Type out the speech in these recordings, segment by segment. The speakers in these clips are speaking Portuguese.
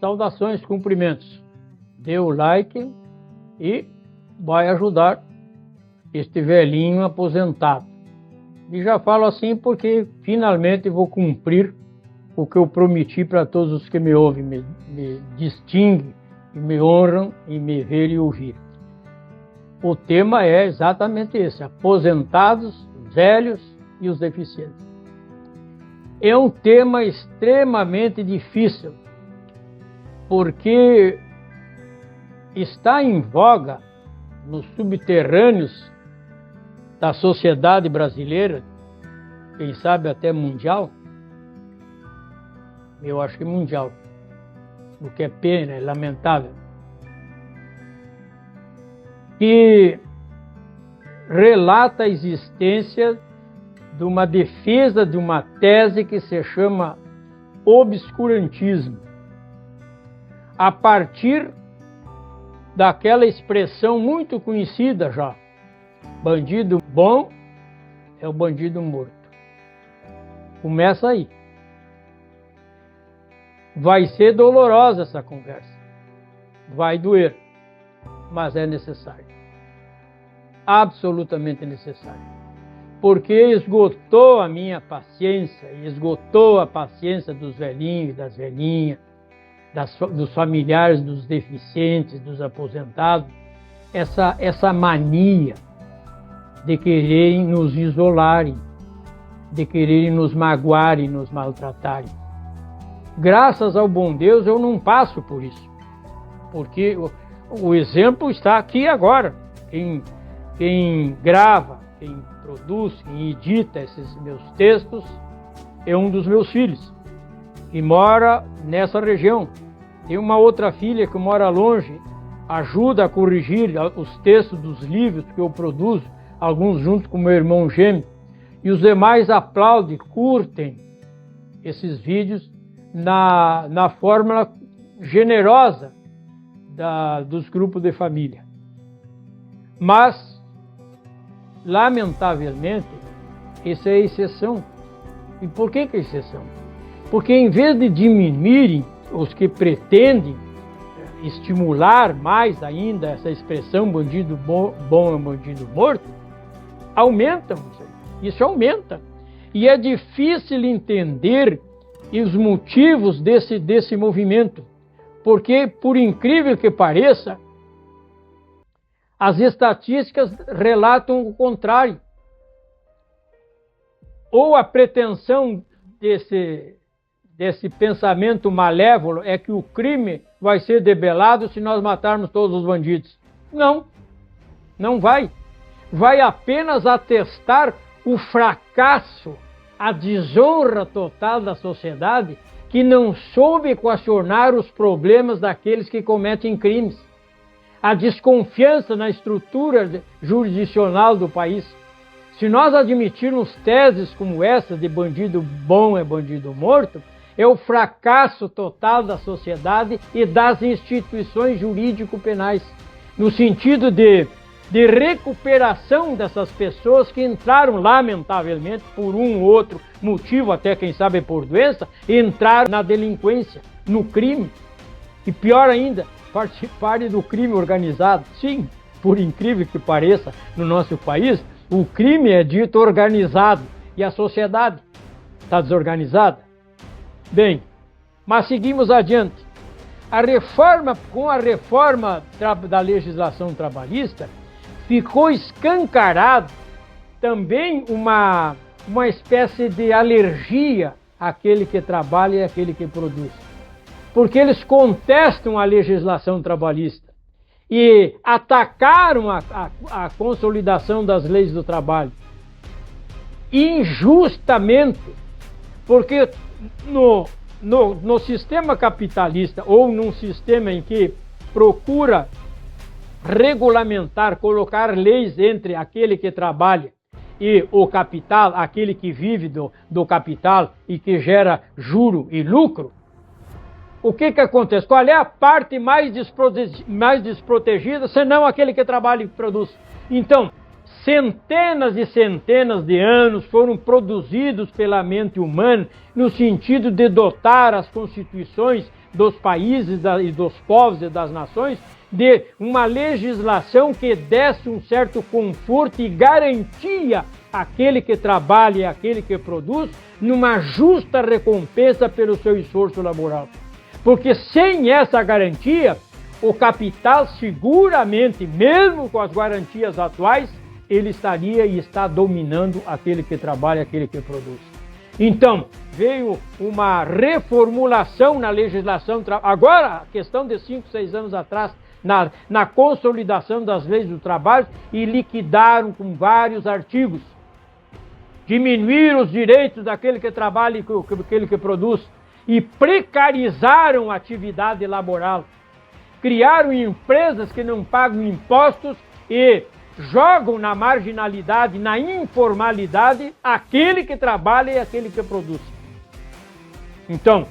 saudações, cumprimentos. Dê o like e vai ajudar este velhinho aposentado. E já falo assim porque finalmente vou cumprir o que eu prometi para todos os que me ouvem, me distinguem, e me honram em me ver e ouvir. O tema é exatamente esse: aposentados, velhos e os deficientes. É um tema extremamente difícil, porque está em voga nos subterrâneos da sociedade brasileira, quem sabe até mundial. Eu acho que mundial, o que é pena, é lamentável, que relata a existência de uma defesa de uma tese que se chama obscurantismo, a partir daquela expressão muito conhecida já: bandido bom é o bandido morto. Começa aí. Vai ser dolorosa essa conversa, vai doer, mas é necessário, absolutamente necessário, porque esgotou a minha paciência, esgotou a paciência dos velhinhos e das velhinhas, dos familiares dos deficientes, dos aposentados, essa mania de quererem nos isolarem, de quererem nos magoarem, nos maltratarem. Graças ao bom Deus eu não passo por isso, porque o exemplo está aqui agora. Quem grava, quem produz, quem edita esses meus textos é um dos meus filhos, que mora nessa região. Tem uma outra filha que mora longe, ajuda a corrigir os textos dos livros que eu produzo, alguns junto com meu irmão gêmeo, e os demais aplaudem, curtem esses vídeos na fórmula generosa dos grupos de família. Mas, lamentavelmente, essa é a exceção. E por que é exceção? Porque em vez de diminuírem os que pretendem estimular mais ainda essa expressão bandido bom é bandido morto, aumentam. Isso aumenta. E é difícil entender os motivos desse movimento, porque, por incrível que pareça, as estatísticas relatam o contrário. Ou a pretensão desse pensamento malévolo é que o crime vai ser debelado se nós matarmos todos os bandidos. Não, não vai. Vai apenas atestar o fracasso, a desonra total da sociedade, que não soube equacionar os problemas daqueles que cometem crimes. A desconfiança na estrutura jurisdicional do país. Se nós admitirmos teses como essa de bandido bom é bandido morto, é o fracasso total da sociedade e das instituições jurídico-penais, no sentido de recuperação dessas pessoas que entraram, lamentavelmente, por um ou outro motivo, até quem sabe por doença, entraram na delinquência, no crime. E pior ainda, participarem do crime organizado. Sim, por incrível que pareça, no nosso país, o crime é dito organizado e a sociedade está desorganizada. Bem, mas seguimos adiante. Com a reforma da legislação trabalhista, ficou escancarado também uma espécie de alergia àquele que trabalha e àquele que produz. Porque eles contestam a legislação trabalhista e atacaram a consolidação das leis do trabalho. Injustamente, porque no sistema capitalista, ou num sistema em que procura regulamentar, colocar leis entre aquele que trabalha e o capital, aquele que vive do capital e que gera juro e lucro, o que acontece? Qual é a parte mais desprotegida, senão aquele que trabalha e produz? Então, centenas e centenas de anos foram produzidos pela mente humana no sentido de dotar as constituições dos países e dos povos e das nações, de uma legislação que desse um certo conforto e garantia àquele que trabalha e àquele que produz numa justa recompensa pelo seu esforço laboral. Porque sem essa garantia, o capital seguramente, mesmo com as garantias atuais, ele estaria e está dominando aquele que trabalha, aquele que produz. Então, veio uma reformulação na legislação, agora a questão de 5, 6 anos atrás, na consolidação das leis do trabalho, e liquidaram com vários artigos. Diminuíram os direitos daquele que trabalha e daquele que produz, e precarizaram a atividade laboral. Criaram empresas que não pagam impostos e jogam na marginalidade, na informalidade, aquele que trabalha e aquele que produz. Então,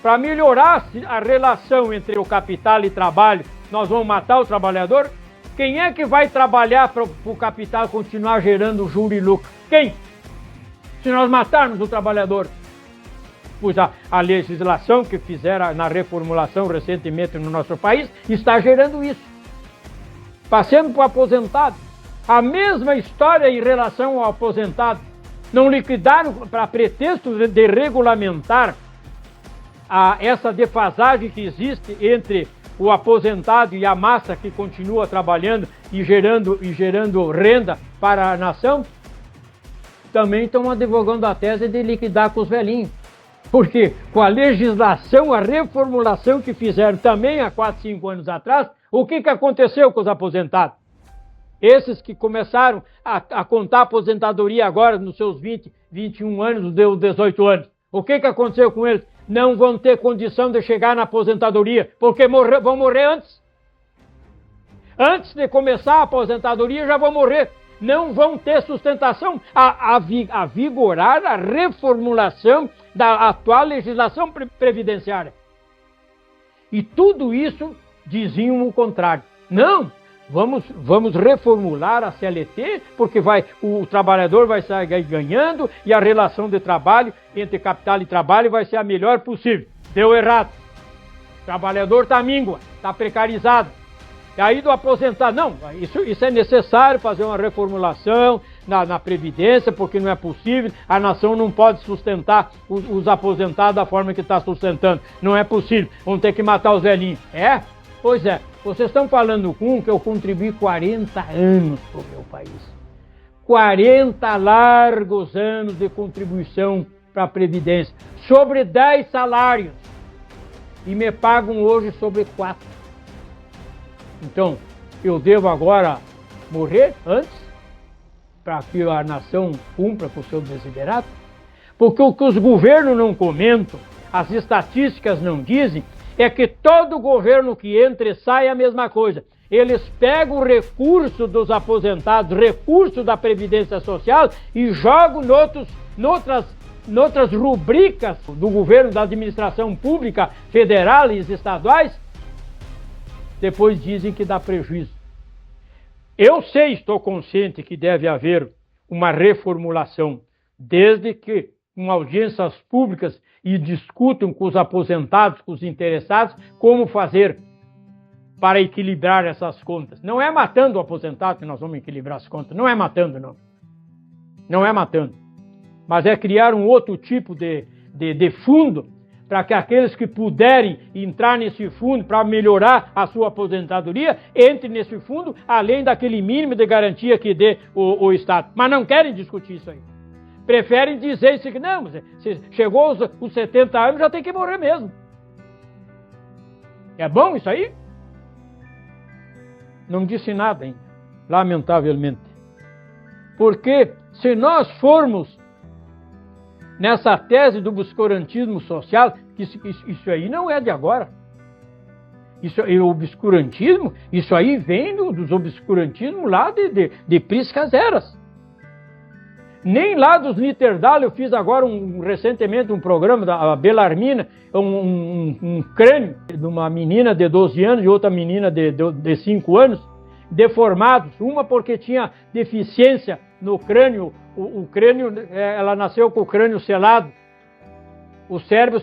para melhorar a relação entre o capital e trabalho, nós vamos matar o trabalhador? Quem é que vai trabalhar para o capital continuar gerando juro e lucro? Quem? Se nós matarmos o trabalhador. Pois a legislação que fizeram na reformulação recentemente no nosso país está gerando isso. Passando para o aposentado. A mesma história em relação ao aposentado. Não liquidaram para pretexto de regulamentar essa defasagem que existe entre o aposentado e a massa que continua trabalhando e gerando renda para a nação. Também estão advogando a tese de liquidar com os velhinhos. Porque com a legislação, a reformulação que fizeram também há 4, 5 anos atrás, o que aconteceu com os aposentados? Esses que começaram a contar a aposentadoria agora nos seus 20, 21 anos, 18 anos. O que aconteceu com eles? Não vão ter condição de chegar na aposentadoria, porque vão morrer antes. Antes de começar a aposentadoria, já vão morrer. Não vão ter sustentação a vigorar a reformulação da atual legislação previdenciária. E tudo isso diziam o contrário. Não, vamos reformular a CLT, porque o trabalhador vai sair ganhando e a relação de trabalho entre capital e trabalho vai ser a melhor possível. Deu errado. O trabalhador está míngua, está precarizado. E aí do aposentado, não, isso é necessário fazer uma reformulação na Previdência, porque não é possível, a nação não pode sustentar os aposentados da forma que está sustentando. Não é possível, vão ter que matar os velhinhos. É? Pois é, vocês estão falando com que eu contribuí 40 anos para o meu país. 40 largos anos de contribuição para a Previdência, sobre 10 salários, e me pagam hoje sobre 4. Então, eu devo agora morrer antes, para que a nação cumpra com o seu desiderato? Porque o que os governos não comentam, as estatísticas não dizem, é que todo governo que entra e sai é a mesma coisa. Eles pegam o recurso dos aposentados, recurso da Previdência Social e jogam noutras rubricas do governo, da administração pública, federal e estaduais. Depois dizem que dá prejuízo. Eu sei, estou consciente que deve haver uma reformulação, desde que com audiências públicas e discutam com os aposentados, com os interessados, como fazer para equilibrar essas contas. Não é matando o aposentado que nós vamos equilibrar as contas, não é matando, não. Não é matando. Mas é criar um outro tipo de fundo, para que aqueles que puderem entrar nesse fundo para melhorar a sua aposentadoria, entrem nesse fundo, além daquele mínimo de garantia que dê o Estado. Mas não querem discutir isso aí. Preferem dizer isso que não, se chegou os 70 anos, já tem que morrer mesmo. É bom isso aí? Não disse nada ainda, lamentavelmente. Porque se nós formos nessa tese do obscurantismo social, que isso aí não é de agora. O obscurantismo, isso aí vem dos obscurantismos lá de priscas eras. Nem lá dos Nitterdal, eu fiz agora recentemente um programa da Belarmina, um crânio de uma menina de 12 anos e outra menina de 5 anos, deformados, uma porque tinha deficiência no crânio, o crânio, ela nasceu com o crânio selado, o cérebro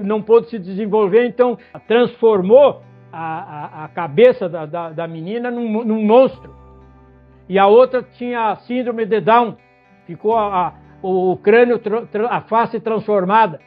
não pôde se desenvolver, então transformou a cabeça da menina num monstro. E a outra tinha a síndrome de Down, ficou o crânio, a face transformada.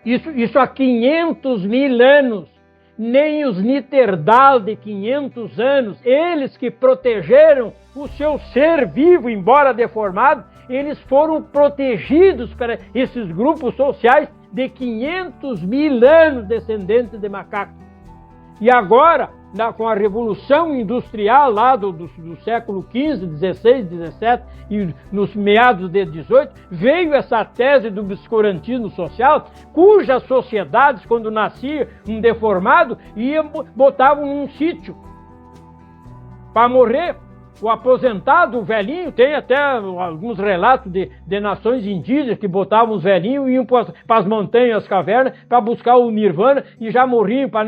Isso há 500 mil anos. Nem os Niterdal de 500 anos, eles que protegeram o seu ser vivo, embora deformado, eles foram protegidos para esses grupos sociais de 500 mil anos descendentes de macacos. E agora, com a Revolução Industrial lá do século XV, XVI, XVII e nos meados de XVIII, veio essa tese do obscurantismo social, cujas sociedades, quando nascia um deformado, botavam num sítio para morrer. O aposentado, o velhinho, tem até alguns relatos de nações indígenas que botavam os velhinhos e iam para as montanhas, as cavernas, para buscar o nirvana e já morriam para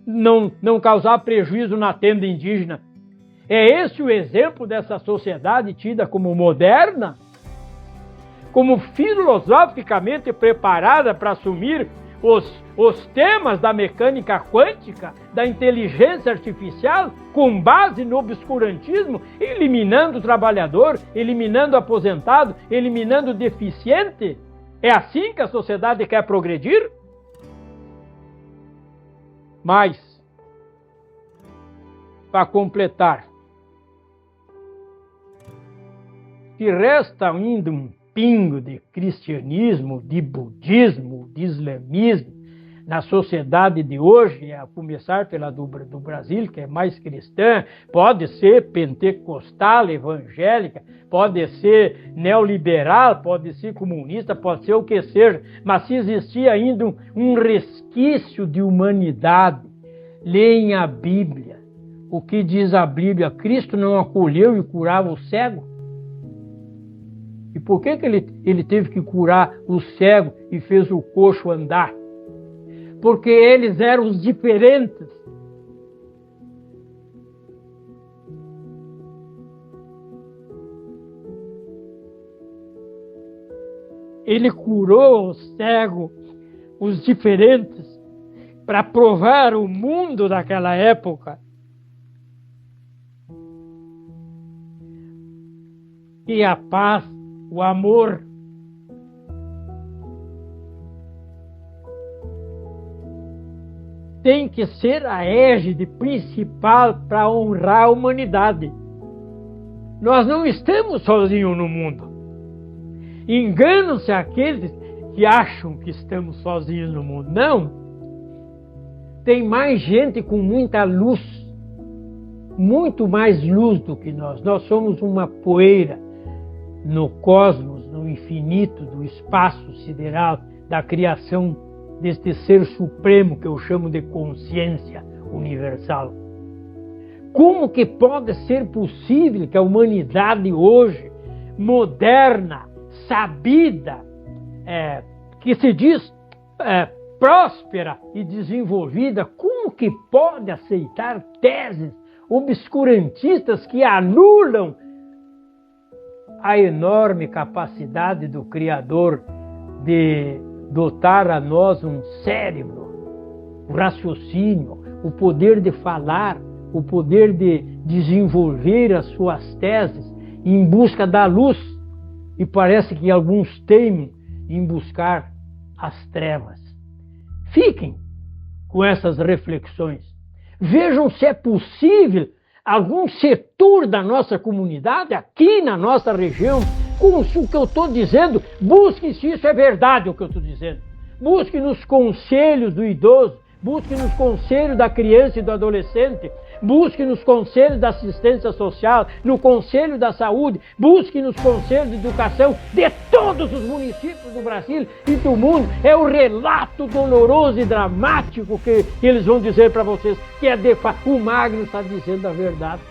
não causar prejuízo na tenda indígena. É esse o exemplo dessa sociedade tida como moderna, como filosoficamente preparada para assumir os temas da mecânica quântica, da inteligência artificial, com base no obscurantismo, eliminando o trabalhador, eliminando o aposentado, eliminando o deficiente. É assim que a sociedade quer progredir? Mas, para completar, se resta ainda um pingo de cristianismo, de budismo, de islamismo na sociedade de hoje, a começar pela do Brasil, que é mais cristã, pode ser pentecostal, evangélica, pode ser neoliberal, pode ser comunista, pode ser o que seja, mas se existir ainda um resquício de humanidade, leem a Bíblia. O que diz a Bíblia? Cristo não acolheu e curava o cego? E por que ele teve que curar o cego e fez o coxo andar? Porque eles eram os diferentes. Ele curou o cego, os diferentes, para provar o mundo daquela época. E a paz, o amor, tem que ser a égide principal para honrar a humanidade. Nós não estamos sozinhos no mundo. Enganam-se aqueles que acham que estamos sozinhos no mundo. Não. Tem mais gente com muita luz, muito mais luz do que nós. Nós somos uma poeira no cosmos, no infinito, do espaço sideral, da criação deste ser supremo que eu chamo de consciência universal. Como que pode ser possível que a humanidade hoje, moderna, sabida, que se diz próspera e desenvolvida, como que pode aceitar teses obscurantistas que anulam a enorme capacidade do Criador de dotar a nós um cérebro, o raciocínio, o poder de falar, o poder de desenvolver as suas teses em busca da luz. E parece que alguns temem em buscar as trevas. Fiquem com essas reflexões. Vejam se é possível algum setor da nossa comunidade, aqui na nossa região, com o que eu estou dizendo, busque se isso é verdade o que eu estou dizendo. Busque nos conselhos do idoso, busque nos conselhos da criança e do adolescente, busque nos conselhos da assistência social, no conselho da saúde, busque nos conselhos de educação de todos os municípios do Brasil e do mundo. É o relato doloroso e dramático que eles vão dizer para vocês, que é de fato, o Magno está dizendo a verdade.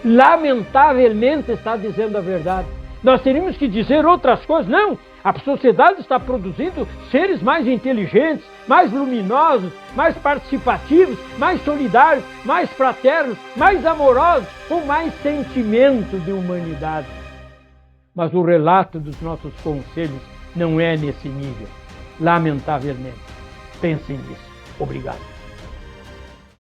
Lamentavelmente está dizendo a verdade. Nós teríamos que dizer outras coisas. Não, a sociedade está produzindo seres mais inteligentes, mais luminosos, mais participativos, mais solidários, mais fraternos, mais amorosos, com mais sentimento de humanidade. Mas o relato dos nossos conselhos não é nesse nível. lamentavelmente. Pensem nisso. Obrigado.